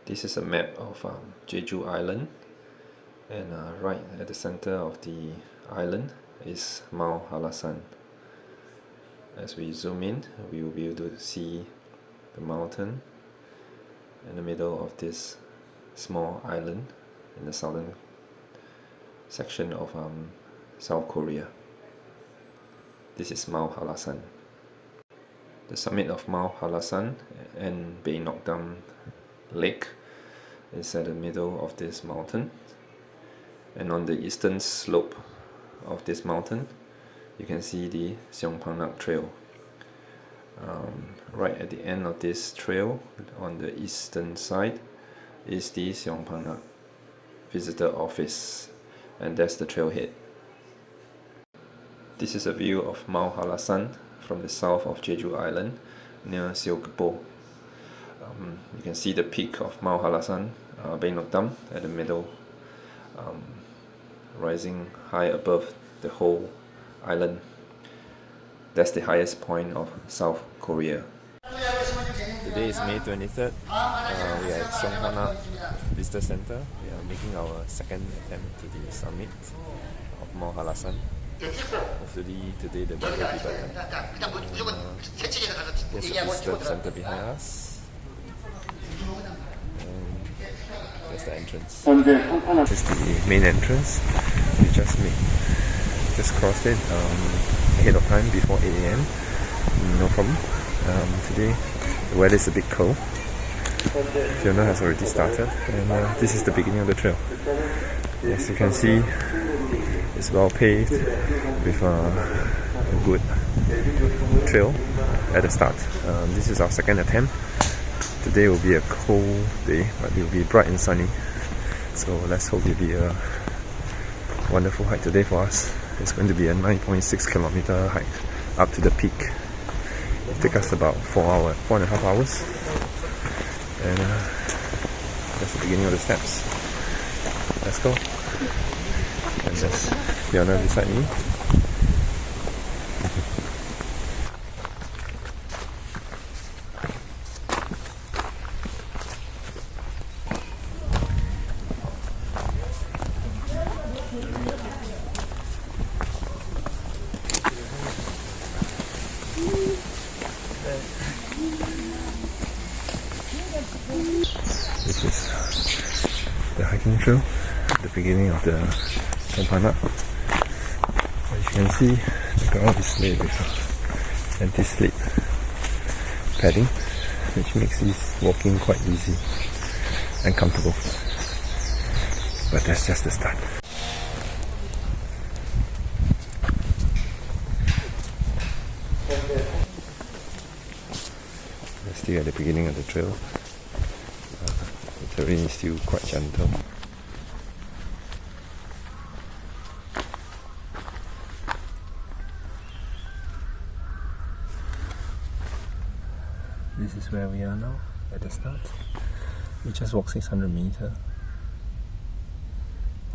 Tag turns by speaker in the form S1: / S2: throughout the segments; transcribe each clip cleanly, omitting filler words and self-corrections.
S1: This is a map of Jeju Island, and right at the center of the island is Mount Hallasan. As we zoom in, we will be able to see the mountain in the middle of this small island in the southern section of South Korea. This is Mount Hallasan. The summit of Mount Hallasan and Baengnokdam Lake is at the middle of this mountain, and on the eastern slope of this mountain you can see the Seongpanak trail. Right at the end of this trail on the eastern side is the Seongpanak visitor office, and that's the trailhead. This is a view of Mount Hallasan from the south of Jeju Island near Seogwipo. You can see the peak of Mount Hallasan Baengnokdam at the middle, rising high above the whole island. That's the highest point of South Korea. Today is May 23rd. We are at Seongpanak Visitor Center. We are making our second attempt to the summit of Mount Hallasan. Hopefully today the weather will be better. There's a visitor center behind us. And there's the entrance. This is the main entrance. We just crossed it ahead of time, before 8 AM. No problem. Today the weather is a bit cold. Fiona has already started, and this is the beginning of the trail. As you can see, it's well paved with a good trail at the start. This is our second attempt. Today will be a cold day, but it will be bright and sunny. So let's hope it will be a wonderful hike today for us. It's going to be a 9.6 kilometer hike up to the peak. It'll take us about 4.5 hours. And that's the beginning of the steps. Let's go. And there's Fiona beside me. This is the hiking trail at the beginning of the Seongpanak. As you can see, the ground is laid with anti-slip padding, which makes this walking quite easy and comfortable. But that's just the start. We're still at the beginning of the trail. The terrain is still quite gentle. This is where we are now, at the start. We just walked 600 meters.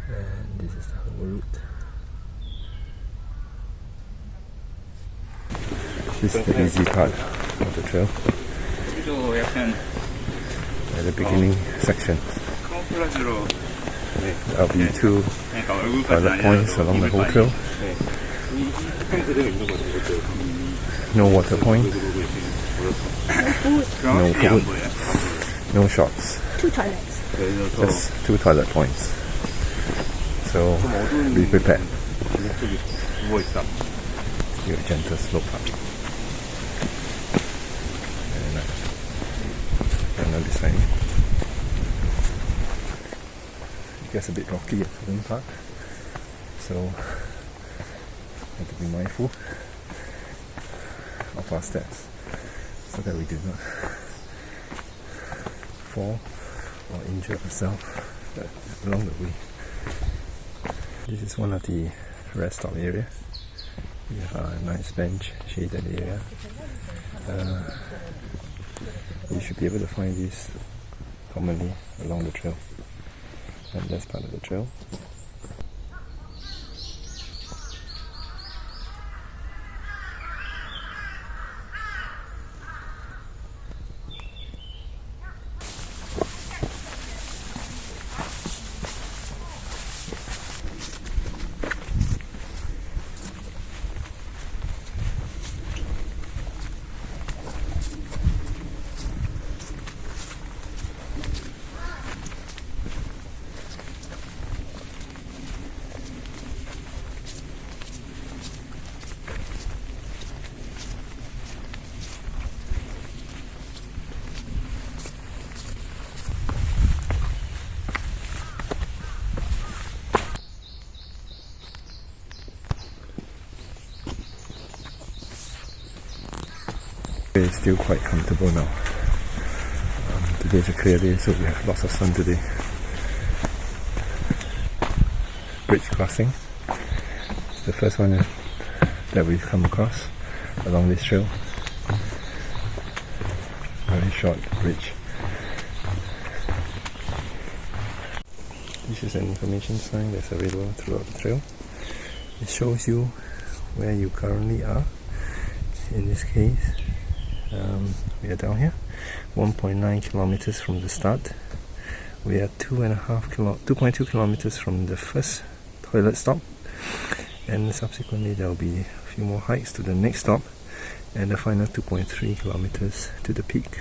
S1: And this is the whole route. This is the easy part of the trail. At the beginning section. There'll be 2 toilet points along the whole trail. No water point. No food. No shops.
S2: 2 toilets.
S1: Just 2 toilet points. So be prepared. Still a gentle slope up. And beside me. It gets a bit rocky at certain part, so have to be mindful of our steps so that we do not fall or injure ourselves along the way. This is one of the rest stop area. We have a nice bench, shaded area. You should be able to find these commonly along the trail, and that's part of the trail. way is still quite comfortable now. Today's a clear day, so we have lots of sun today. Bridge crossing. It's the first one that we've come across along this trail. Very short bridge. This is an information sign that's available throughout the trail. It shows you where you currently are. In this case, we are down here, 1.9 kilometers from the start. We are 2.2 kilometers from the first toilet stop, and subsequently there will be a few more hikes to the next stop, and the final 2.3 kilometers to the peak.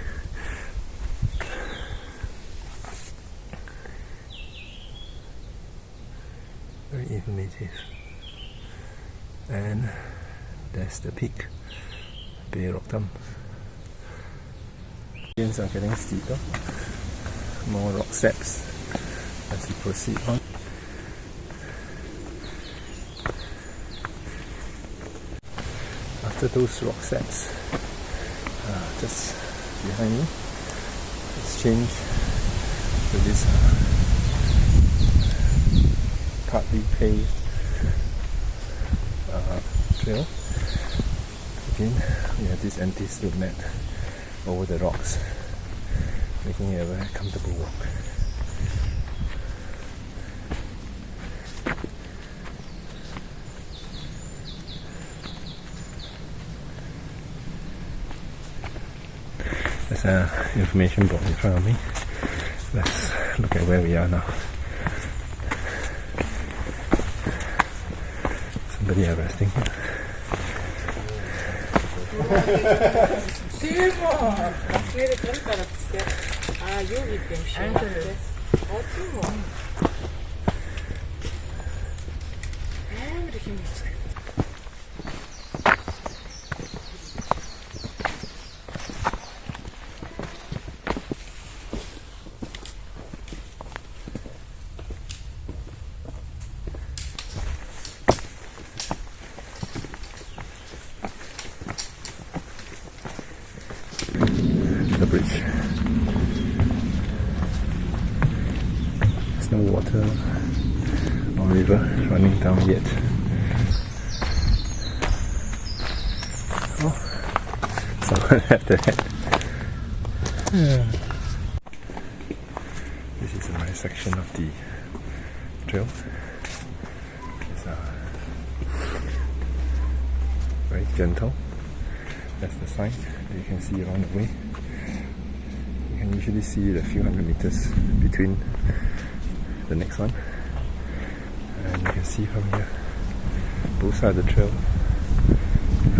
S1: Very informative. And that's the peak, Baengnokdam. Are getting steeper, more rock steps as we proceed on. After those rock steps, just behind me, it's changed to this partly paved trail. Again, we have this anti-slip mat over the rocks, making it a very comfortable walk. There's an information board in front of me. Let's look at where we are now. Somebody are resting here.
S2: 대박! 막내를 좀 따랐지. 아, 여기 때문에. 어쩌고. 이렇게 미치다.
S1: The bridge. There's no water or river running down yet. Oh, someone had the head. This is a nice section of the trail. It's very gentle. That's the sign that you can see along the way. You can usually see a few hundred meters between the next one, and you can see from here both sides of the trail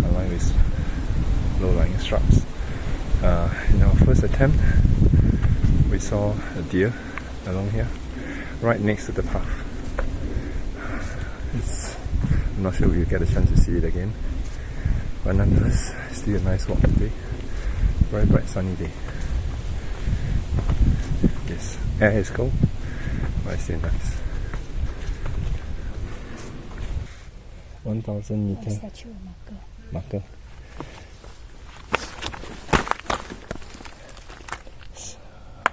S1: are lined with low-lying shrubs. In our first attempt, we saw a deer along here, right next to the path. I'm not sure we'll get a chance to see it again, but nonetheless, still a nice walk today. Very bright sunny day. Yes, air is cold, but it's still nice. 1,000 meter marker.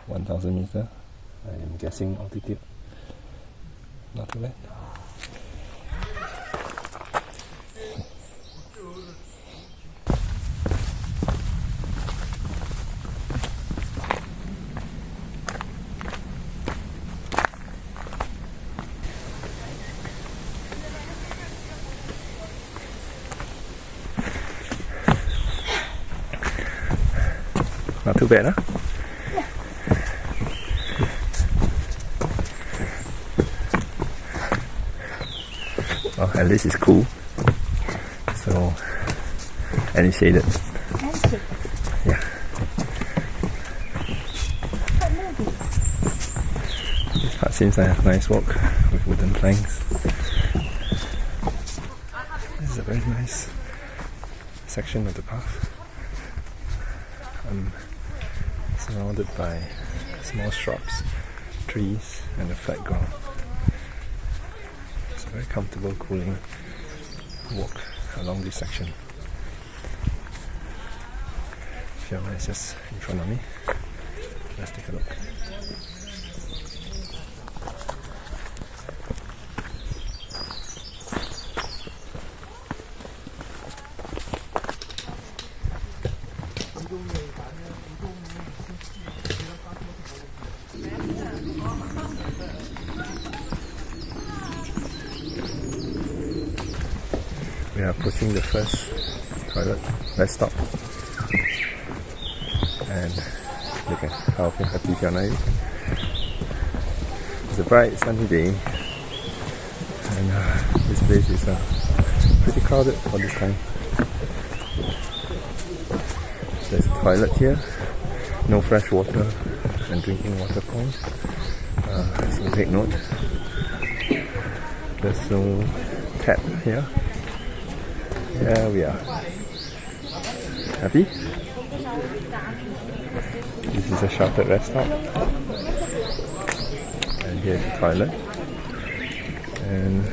S1: 1,000 meter. I am guessing altitude. Not too bad. Not too bad, huh? Well, at least it's cool. So, and it's shaded. Yeah. This part seems like a nice walk with wooden planks. This is a very nice section of the path. I'm surrounded by small shrubs, trees, and a flat ground. It's a very comfortable, cooling walk along this section. Fiona is just in front of me. Let's take a look. We are approaching the first toilet rest stop, and look at how happy Fiona is. It's a bright sunny day, and this place is pretty crowded for this time. There's a toilet here, no fresh water and drinking water point, so take note. There's no tap here. Here we are. Happy? This is a sheltered rest stop. And here's the toilet. And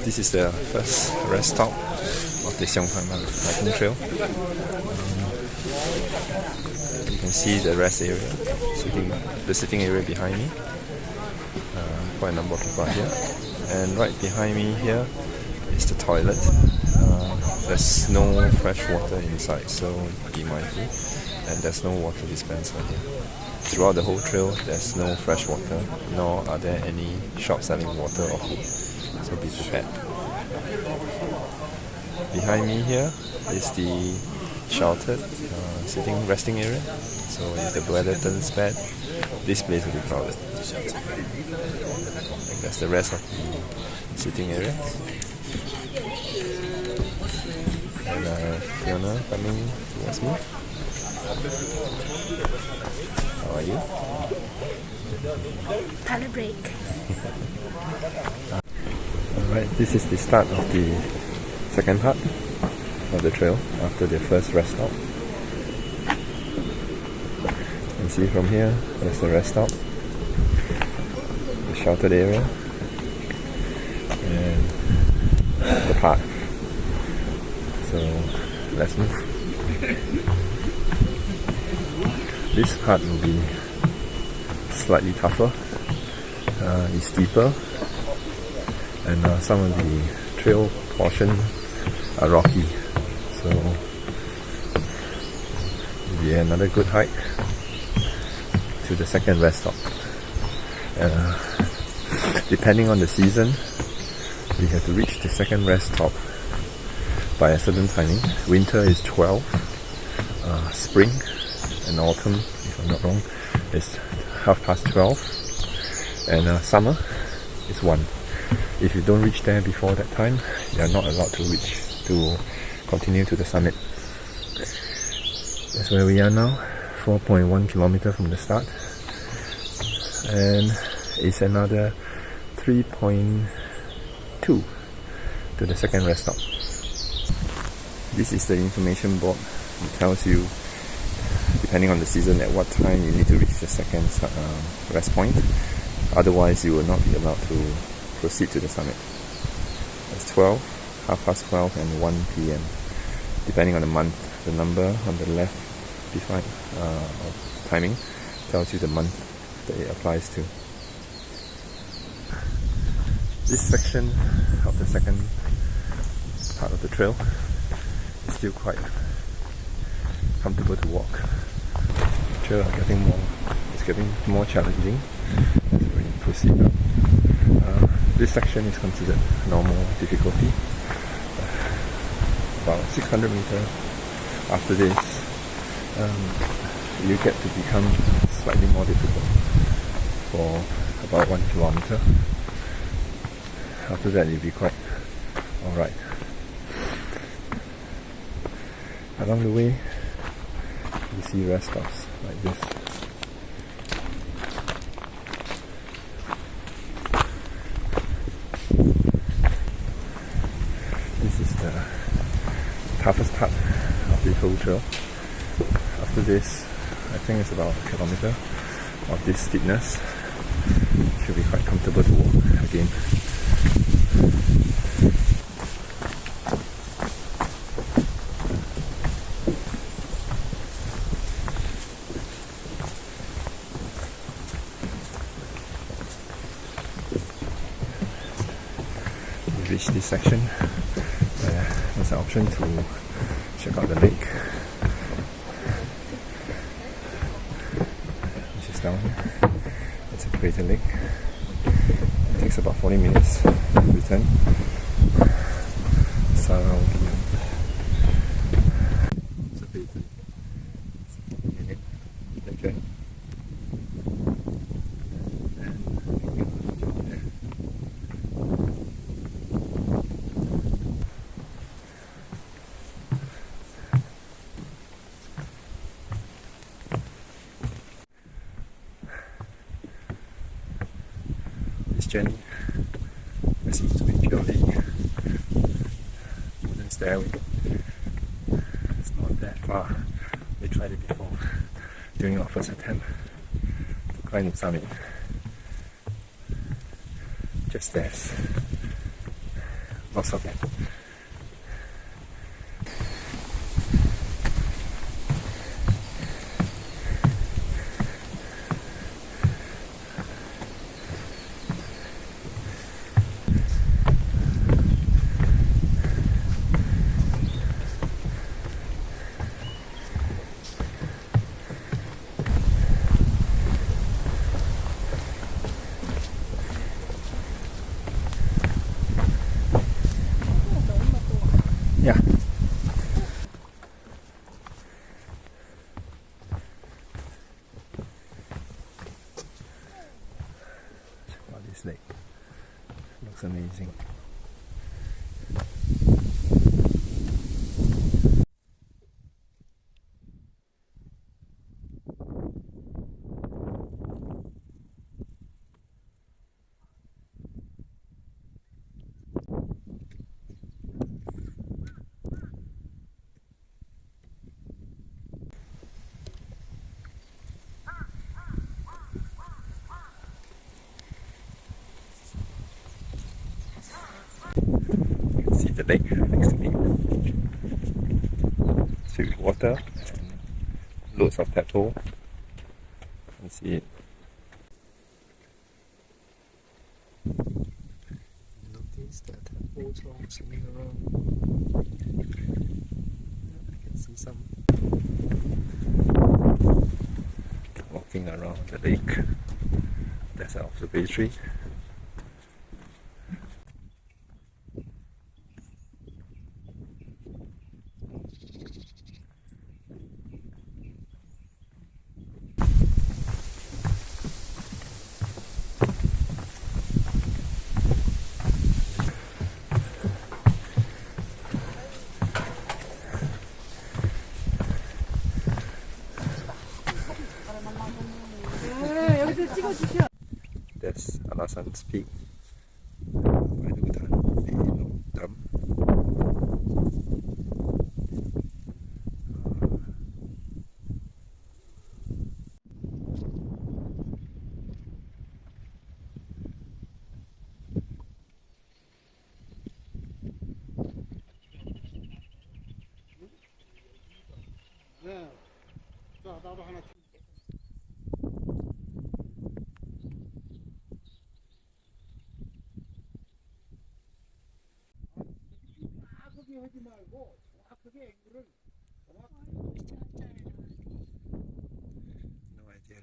S1: this is the first rest stop of the Seongpanak hiking trail. You can see the rest area, the sitting area behind me. Quite a number of people are here. And right behind me here is the toilet. There's no fresh water inside, so be mindful. And there's no water dispenser here. Throughout the whole trail, there's no fresh water, nor are there any shops selling water or food. So be prepared. Behind me here is the sheltered resting area. So if the weather turns bad, this place will be crowded. And that's the rest of the sitting area. And Fiona coming towards me. How are you?
S3: Color break.
S1: Alright, this is the start of the second part of the trail after the first rest stop. You can see from here, there's the rest stop, the sheltered area, and the park. So let's move. This part will be slightly tougher, it's steeper, and some of the trail portion are rocky. So it'll be another good hike to the second rest stop. Depending on the season, we have to reach the second rest stop by a certain timing. Winter is 12, spring and autumn, if I'm not wrong, is 12:30, and summer is 1. If you don't reach there before that time, you are not allowed to continue to the summit. That's where we are now, 4.1 kilometers from the start, and it's another 3.2 to the second rest stop. This is the information board. It tells you, depending on the season, at what time you need to reach the second rest point. Otherwise, you will not be allowed to proceed to the summit. It's 12, 12:30, and 1 p.m. Depending on the month. The number on the left behind of timing tells you the month that it applies to. This section of the second part of the trail is still quite comfortable to walk. The trail is getting more challenging as we proceed up. This section is considered normal difficulty. About 600 meters after this, you get to become slightly more difficult for about 1 kilometer. After that, you'll be quite alright. Along the way, you see rest stops like this. This is the toughest part of the whole trail. After this, I think it's about a kilometer of this steepness. Should be quite comfortable to walk again. We reached this section where there's an option to check out the lake, which is down here. It's a crater lake. It takes about 40 minutes to return. Sara will be on observatory. It's a 40-minute journey. Journey. There seems to be purely wooden stairway. It's not that far. We tried it before during our first attempt to climb the summit. Just stairs. Lots of them. Yeah. Check out this lake. Looks amazing. See the lake next to me. It's filled with water and loads of tadpole. You can see it. Notice the tadpoles all swimming around. I can see some walking around the lake. That's an observatory. That's Hallasan's peak. Baengnokdam. No idea.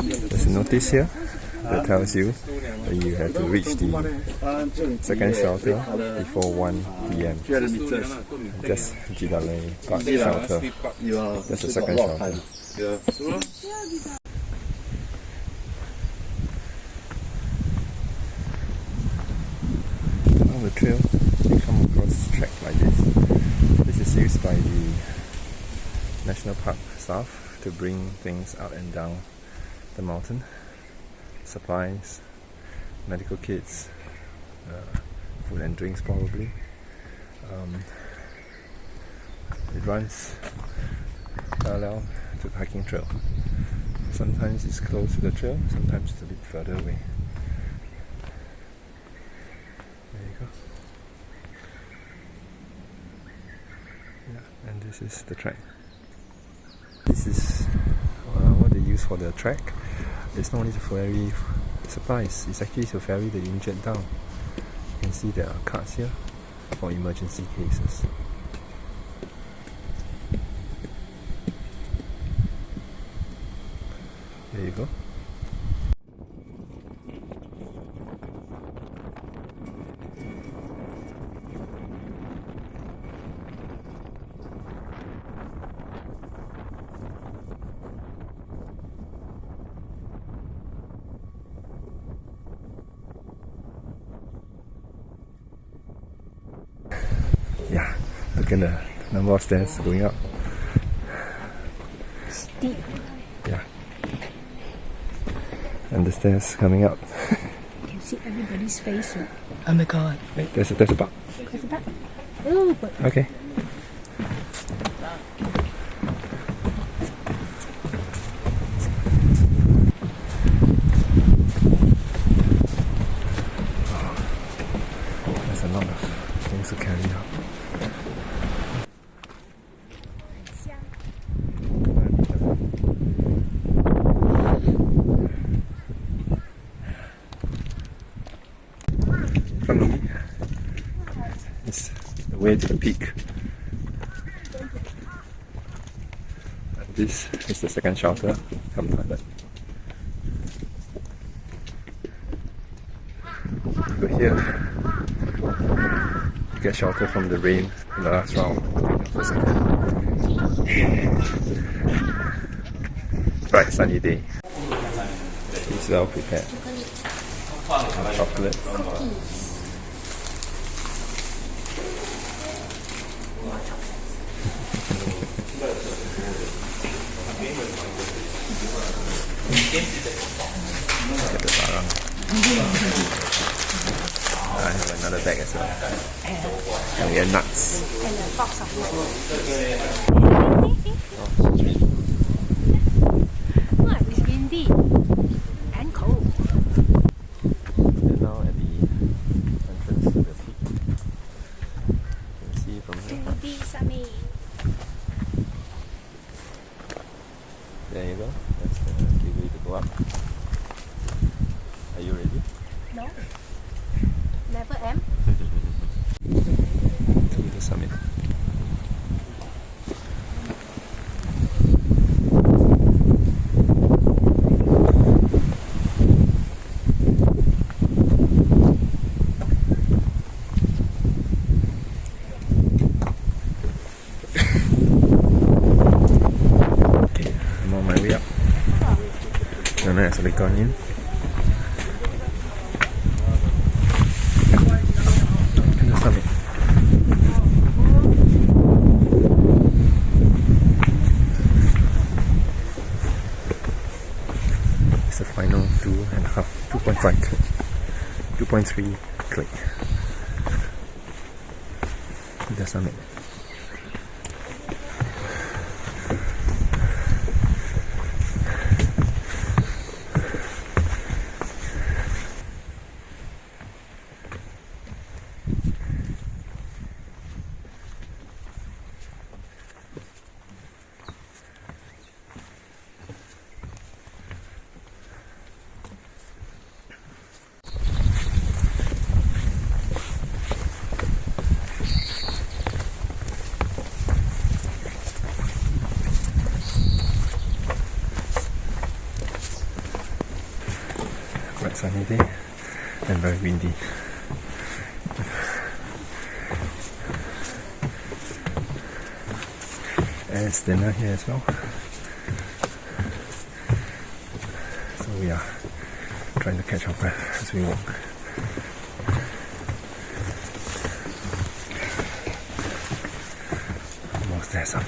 S1: There's a notice here that tells you that you have to reach the second shelter before 1 PM. That's Jindallaebat Shelter. That's the second shelter. the trail, you come across a track like this. This is used by the National Park staff to bring things up and down the mountain. Supplies, medical kits, food and drinks probably. It runs parallel to the hiking trail. Sometimes it's close to the trail, sometimes it's a bit further away. There you go. Yeah, and this is the track. This is what they use for the track. It's not only to ferry supplies, it's actually to ferry the injured down. You can see there are carts here for emergency cases. There you go. Yeah, look at the number of stairs going up.
S3: Steep.
S1: Yeah. And the stairs coming up.
S3: You can see everybody's face.
S2: Oh my god.
S1: Wait, there's a bug.
S3: There's a bug. Oh, but
S1: Okay. There's a lot of things to carry out. From me, it's the way to the peak. And this is the second shelter, Untitled. You go here, you get shelter from the rain in the last round. For a second. Bright sunny day. It's well prepared. Chocolate. Get the Sara. I have another bag as well. And we have nuts.
S3: and a box of What? It's windy and cold.
S1: We're now at the entrance to the peak. You can see from here.
S3: Windy, sunny.
S1: There you go. That's the gateway to go up. Are you ready?
S3: No. Never am.
S1: To the summit. Okay, I'm on my way up. And I actually gone in. To the summit. It's the final 2.3 click. To the summit. Quite sunny day and very windy. And it's dinner here as well. So we are trying to catch our breath as we walk. There's some.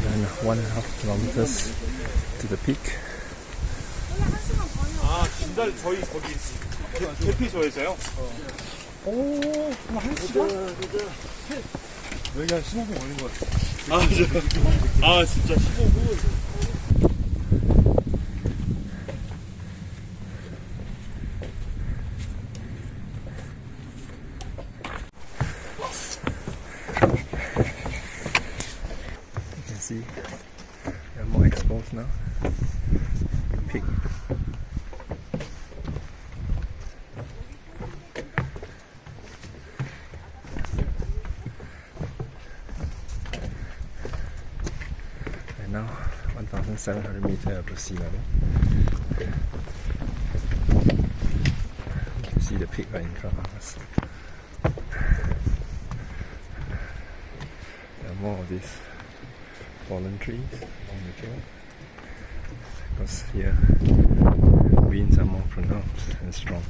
S1: And 1.5 kilometers to the peak.
S4: 아, 진달 저희 거기 대피소에서요? 오, 한 시간? 여기 한 15분 걸린 것 같아요. 아, 진짜 15분.
S1: You can see they're more exposed now. Peak. And now 1,700 meters above sea level. You can see the peak right in front of us. There are more of these fallen trees along the trail, because here winds are more pronounced and strong.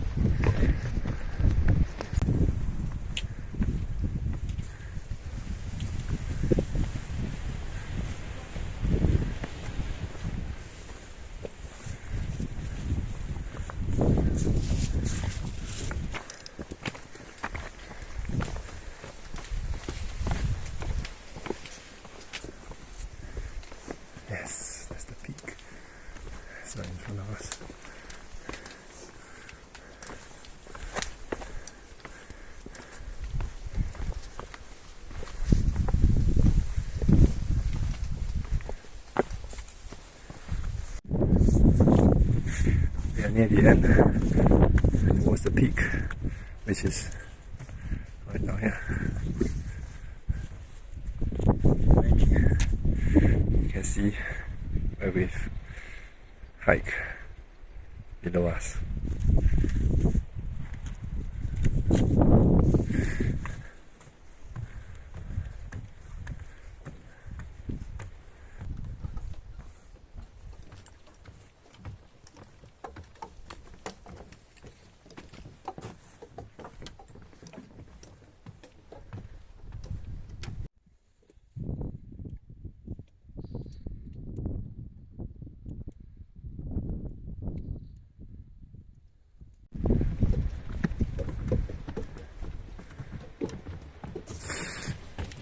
S1: Yes, that's the peak. It's right in front of us. We are near the end towards the peak, which is right down here. You can see where we've hiked below us.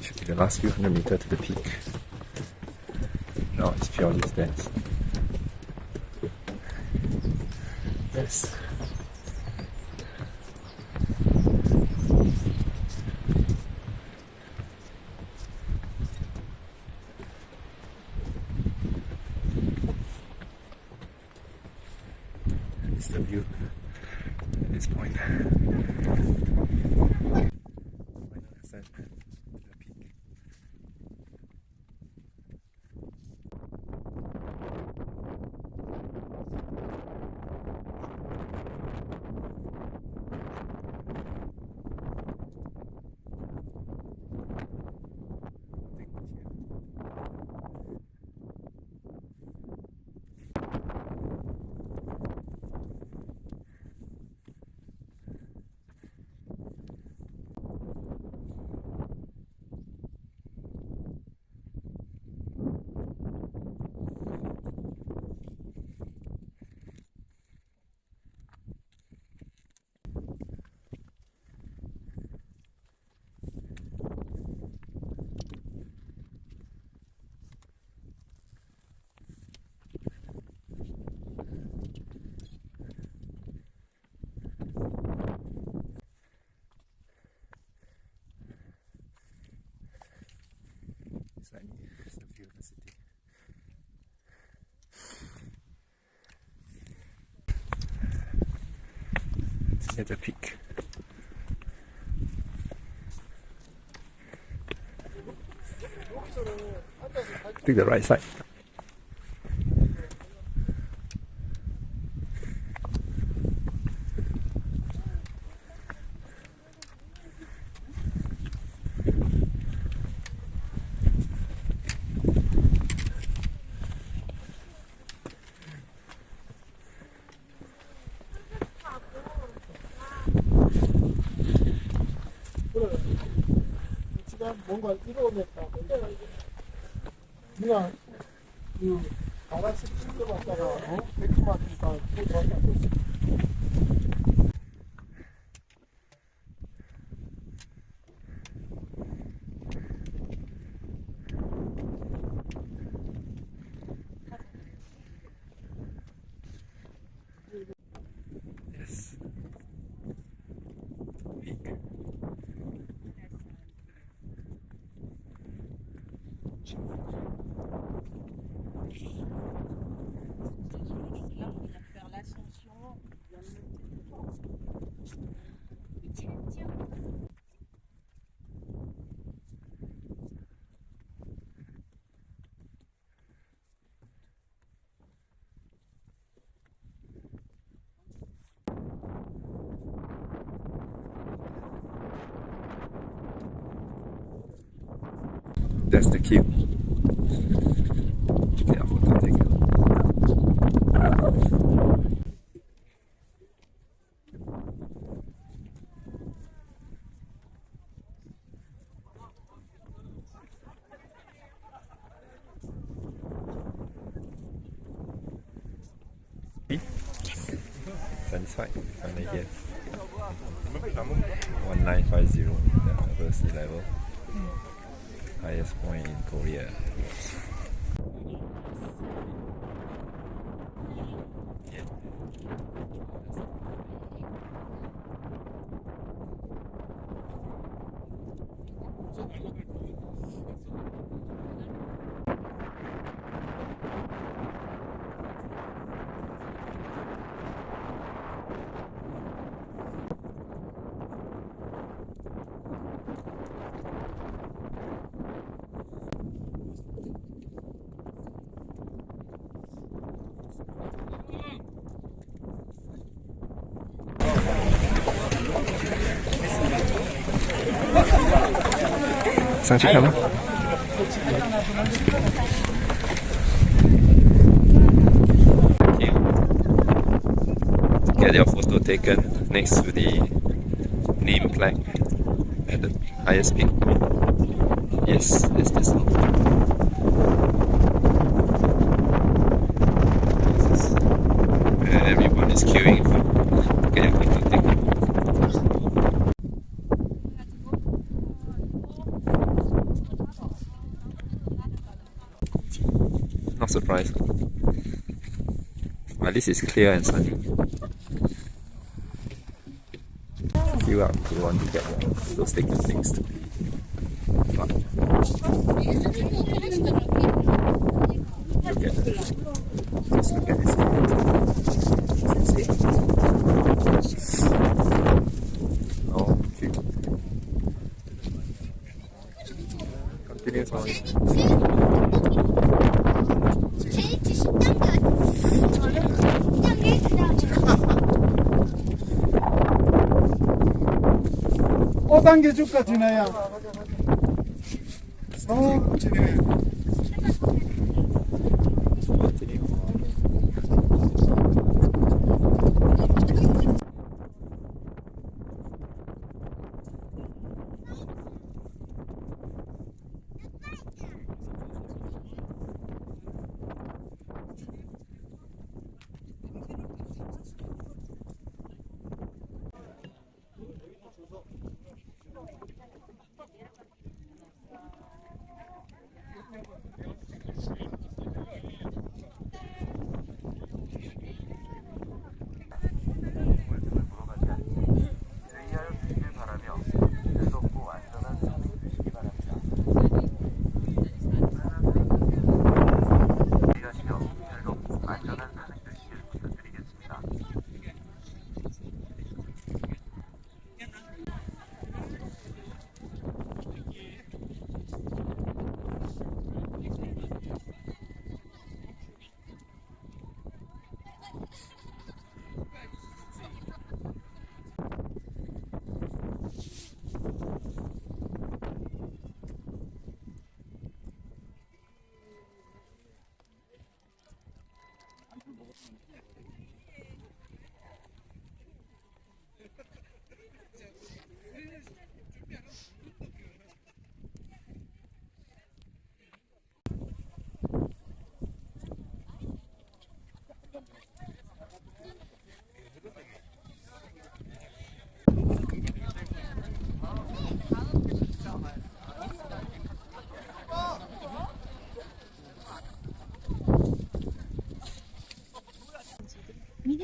S1: Should be the last few hundred meters to the peak. Now it's purely stairs. Yes. It's the view at this point. Final ascent to the peak. It's the view of the city. It's near the peak. Take the right side.
S5: 뭔가 이루어냈다. 그냥 다 같이 찍어봤다가 맥주 마시니까 또 들어왔다.
S1: Yes. Peak.
S2: Faire l'ascension.
S1: That's the queue. Yeah, photo taken. Satisfied? Finally here. 1950, the upper sea level. Highest point in Korea. Yeah. 상식하나? Get your photo taken next to the name plaque at the highest peak. Yes, it's this one. This is where everyone is queuing to get your photo taken. Not surprised. At least it's clear and sunny. Queue up if you want to get those taken next. But look at this. Just look at this. Oh, cute. Continuous on.
S5: 당겨줄까 진아야?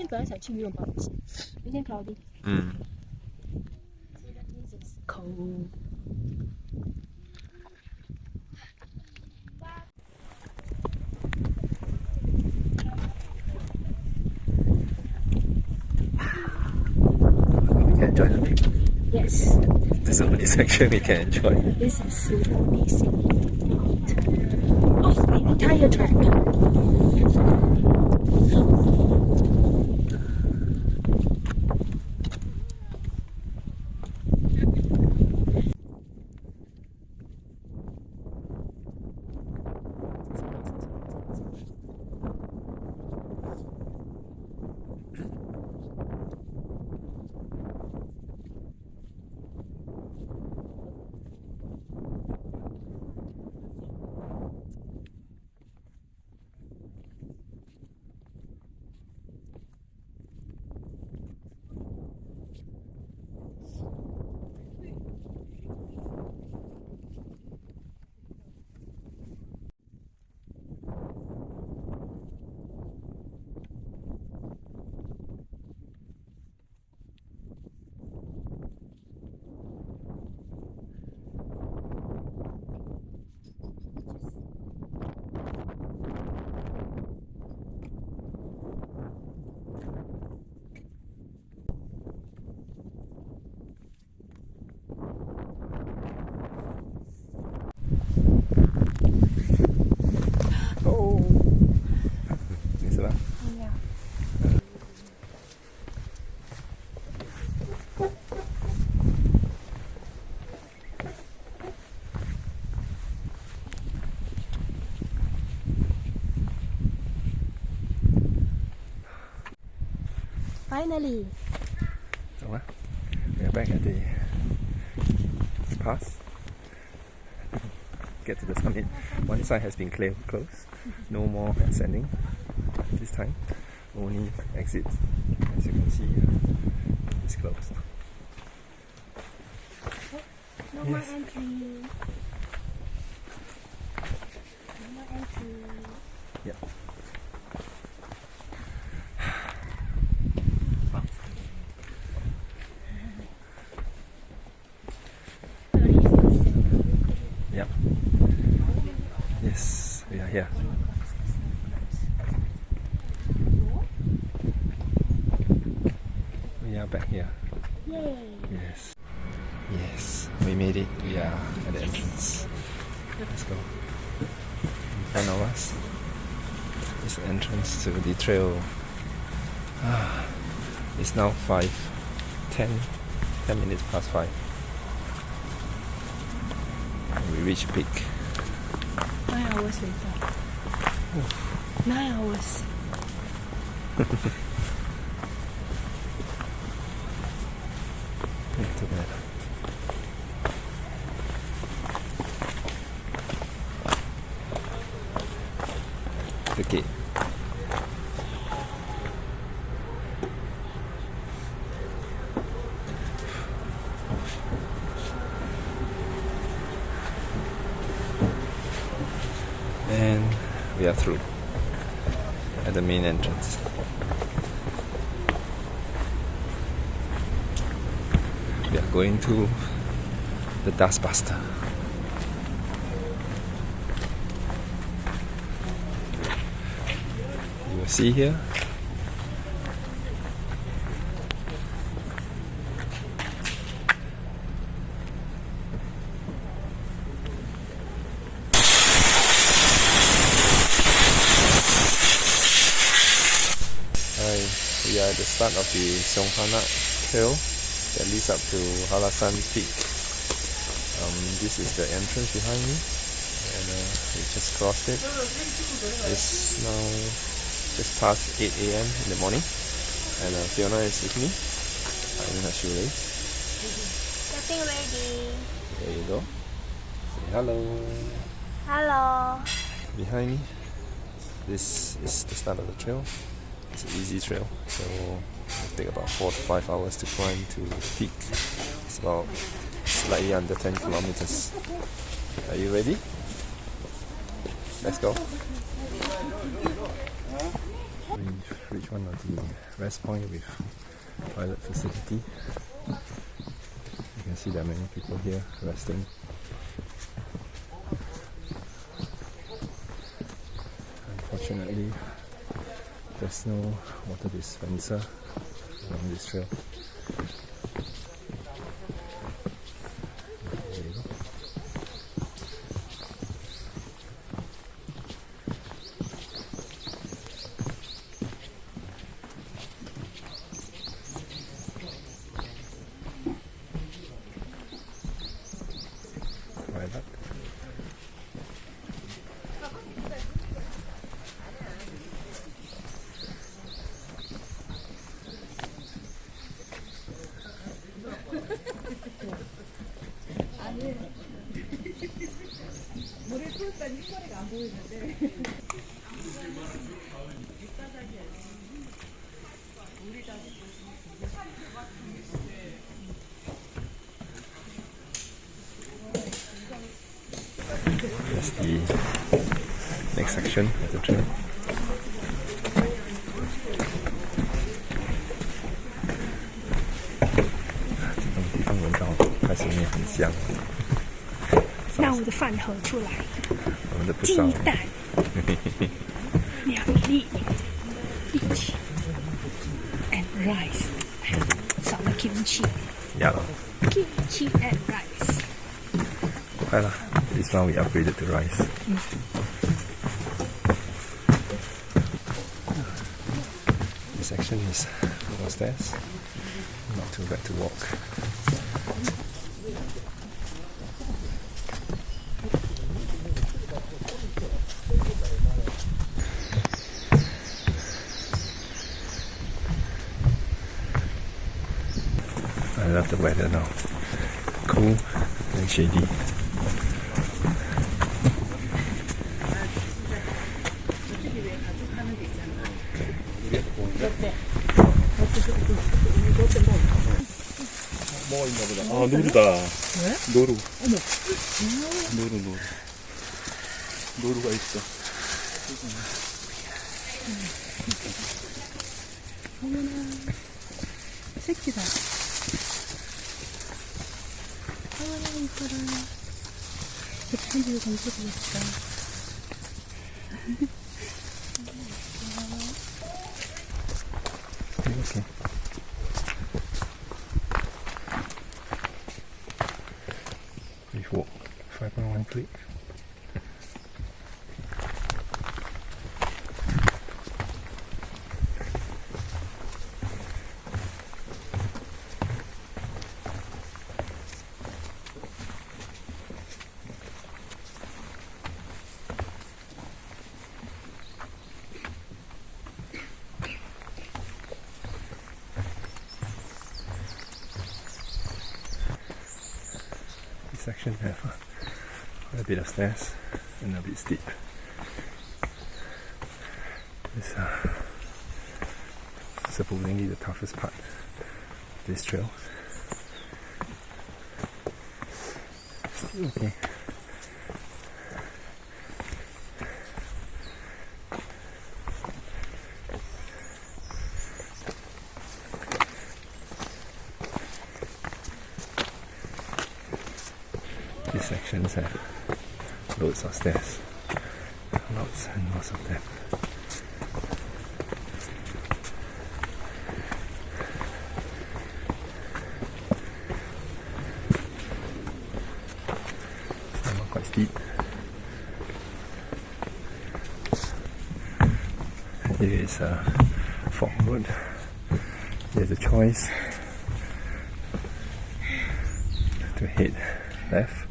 S3: 天本来想去游泳吧，不是，明天 cloudy。 This is cold.
S1: We can enjoy the view.
S3: Yes,
S1: This is the only section we can enjoy.
S3: this is the only part of the entire track.
S1: Oh, this one.
S3: Yeah. Finally.
S1: So we are back at the pass. Get to the summit. One side has been closed. No more ascending this time. Only exit. As you can see, it's closed.
S3: No more entry. No more entry.
S1: Yeah. Yeah. Yes, we are here. We are back here.
S3: Yay.
S1: Yes. Yes, we made it. We are at the entrance. Let's go. In front of us is the entrance to the trail. It's now 10 minutes past 5. And we reach peak.
S3: 9 hours later. 9 hours.
S1: Not too bad. The gate. And we are through at the main entrance. We are going to the dust buster. You will see here. We are at the start of the Seongpanak trail that leads up to Hallasan Peak. This is the entrance behind me, and we just crossed it. It's now just past 8 a.m. in the morning, and Fiona is with me. I'm her shoelace.
S3: Getting ready.
S1: There you go. Say hello.
S3: Hello.
S1: Behind me, this is the start of the trail. It's an easy trail, so it'll take about 4 to 5 hours to climb to the peak. It's about slightly under 10 kilometers. Are you ready? Let's go. reach one of the rest point with toilet facility. You can see there are many people here resting. Unfortunately, there's no water dispenser along this trail. There you go. Right up. That's the next section of the trail.这种地方闻到开始面很香，
S3: 拿我的饭盒出来，
S1: 我们的不
S3: 鸡
S1: 少。
S3: 蛋、两粒，each and rice，少了 kimchi，
S1: Yeah,
S3: kimchi and rice。
S1: 快了。This one we upgraded to rice. This section is more stairs. Not too bad to walk. I love the weather now. Cool and shady.
S4: 뭐가 있나 보다. 아, 노루다. 왜? 노루. 노루. 노루가 있어.
S2: 어머나, 새끼다. 어머나, 이뻐라. 편지를 감춰주겠다.
S1: Okay. We've walked 5.1 click. Section have quite a bit of stairs and a bit steep. It's supposedly the toughest part of this trail. Still okay. These sections have loads of stairs, lots and lots of them. Some are quite steep. Here is a fork road. There's a choice to head left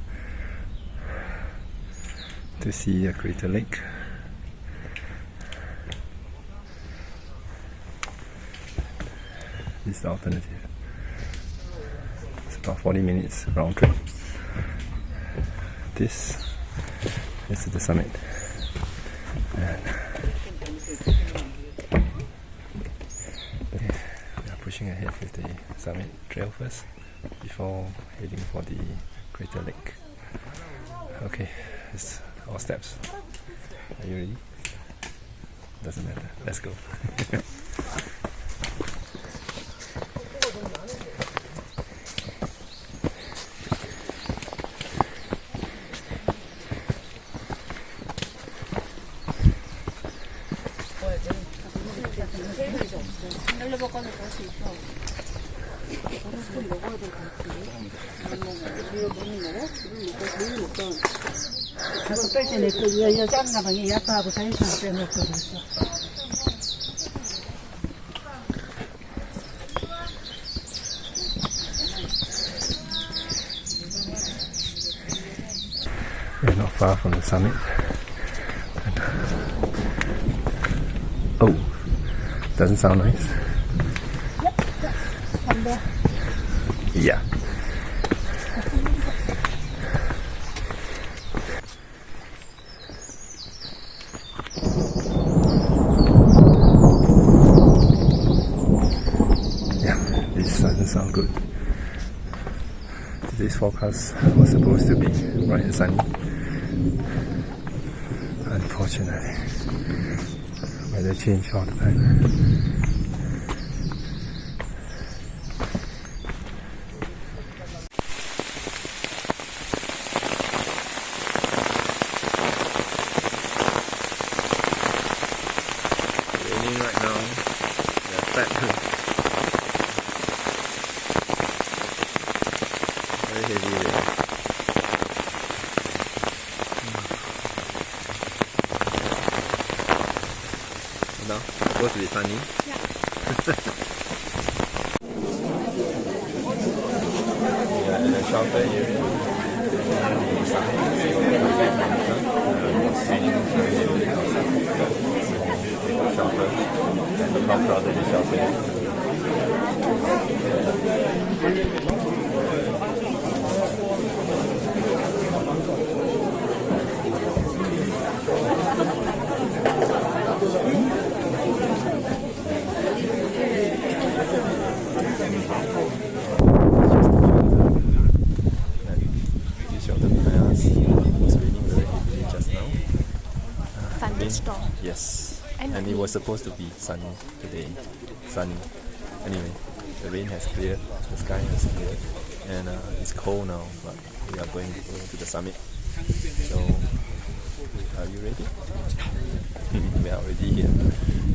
S1: to see a crater lake. This is the alternative. It's about 40 minutes round trip. This is the summit. And we are pushing ahead with the summit trail first before heading for the crater lake. Okay, it's all steps. Are you ready? doesn't matter. Let's go.
S5: 가서 뺄 때는 이 작은 가방에 약하고 자유상 빼놓고 그랬어.
S1: We're not far from the summit. Oh, doesn't sound nice.
S3: From there.
S1: Yeah. This doesn't sound good. Today's forecast was supposed to be bright and sunny. Unfortunately, weather change all the time. Raining right now. They're fat. Very heavy rain. Now, supposed to be sunny.
S3: Yeah.
S1: We are in a shelter area. Shelter. And look how crowded the shelter is.
S3: Thunderstorm.
S1: Yes, and it was supposed to be sunny today. Sunny. Anyway, the rain has cleared, the sky has cleared, and it's cold now, but we are going to go to the summit. So, are you ready? We are already here.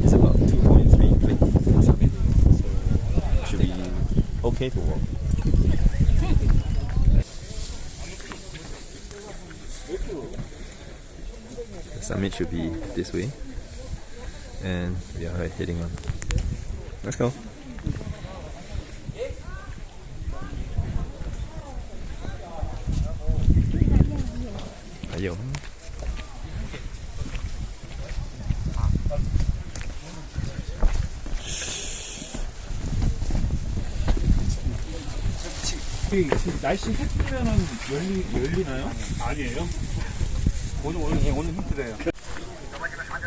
S1: It's about 2.3 clicks to the summit, so it should be okay to walk. The summit should be this way, and we are heading on. Let's go. Ayun.
S4: 날씨 해지면은 열리나요? 아니에요. 오늘 힘들어요.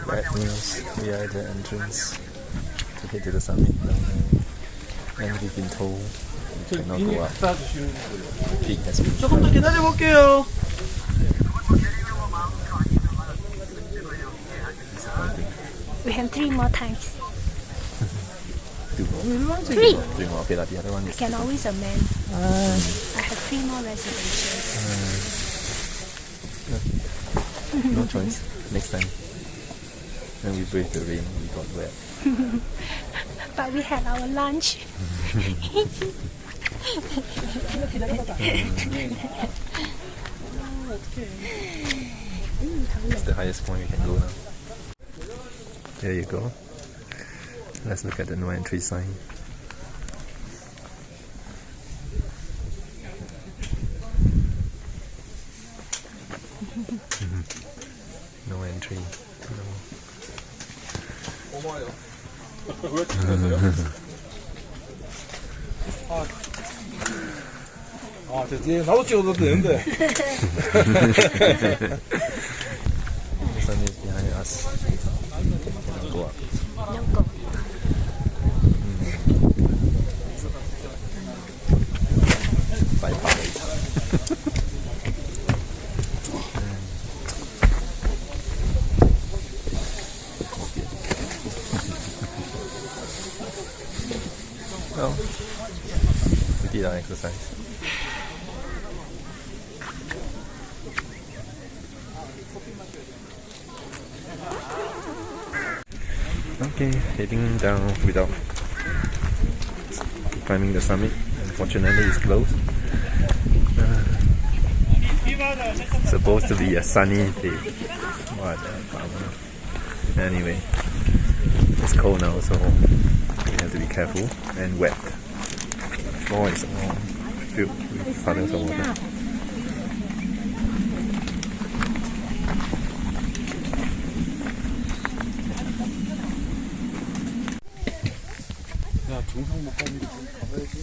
S1: Bad news. We are at the entrance to head to the summit, and we've been told we cannot go up. Peak has been
S4: 조금 더 기다려 볼게요.
S1: disappointing.
S3: We have 3 more times.
S1: 2 more.
S3: 3.
S1: 3 more. Okay, the other one
S3: I
S1: is.
S3: can always amend. I have 3 more reservations.
S1: No choice. Next time. When we braved the rain, we got wet.
S3: But we had our lunch.
S1: It's the highest point we can go now. There you go. Let's look at the no entry sign. No entry. No.
S4: 왜 찍었어요? 저 뒤에 나도 찍어도 되는데.
S1: The sun is behind us. Cannot go up.
S3: No go.
S1: Bye bye. some exercise. Okay, heading down without climbing the summit. Unfortunately, it's closed. Supposed to be a sunny day. What a bummer. Anyway, it's cold now, so we have to be careful and wet. The floor is all filled with puddles of water.
S4: 야, 정상 못 가면 좀 가봐야지.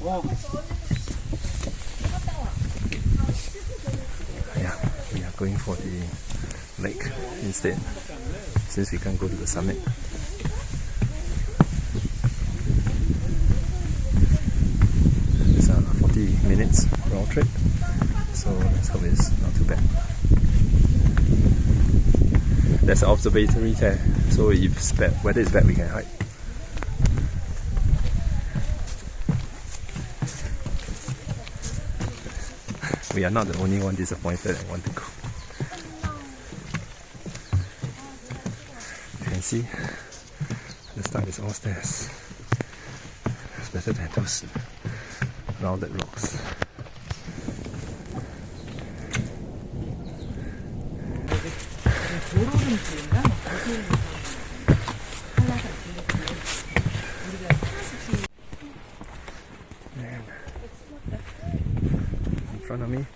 S4: 와.
S1: Yeah, we are going for the lake instead, since we can't go to the summit. It's a 40 minutes round trip, so let's hope it's not too bad. There's an observatory there, so if it's bad, weather is bad, we can hide. We are not the only one disappointed and want to go. You can see the start is all stairs. It's better than those rounded rocks. And in front of me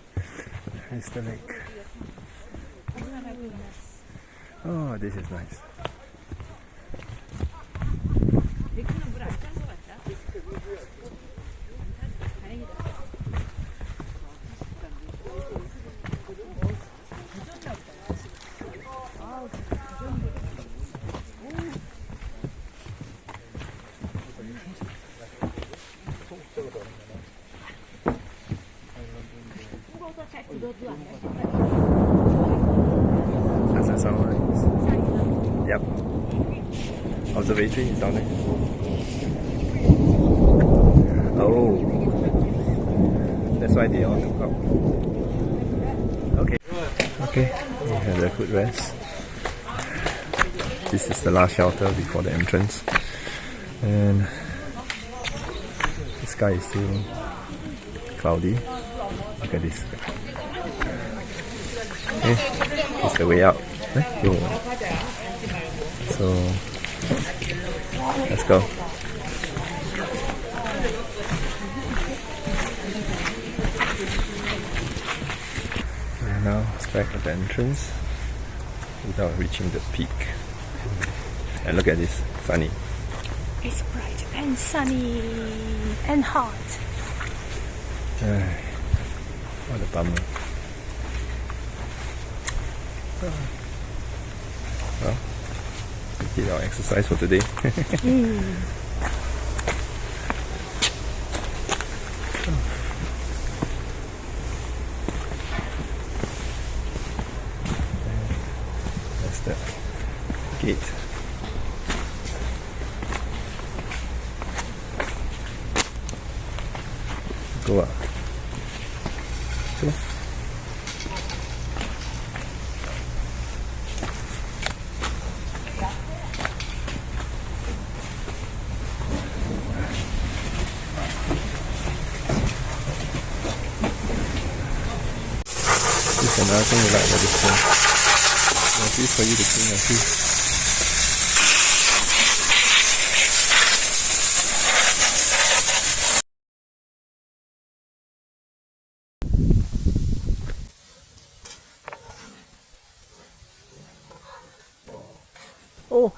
S1: is the lake. Oh, this is nice. That's the sunrise. Yep. Observatory is down there. Oh. That's why they all took out. Okay. Okay, we had a good rest. This is the last shelter before the entrance. And the sky is still cloudy. Look at this. Okay, it's the way out. So let's go. We're now back at the entrance without reaching the peak. And look at this, sunny.
S3: It's bright and sunny and hot.
S1: What a bummer. Well, we did our exercise for today. That's the gate. Go up. So, this is another thing we like about this thing. There's this for you to clean your teeth. Oh,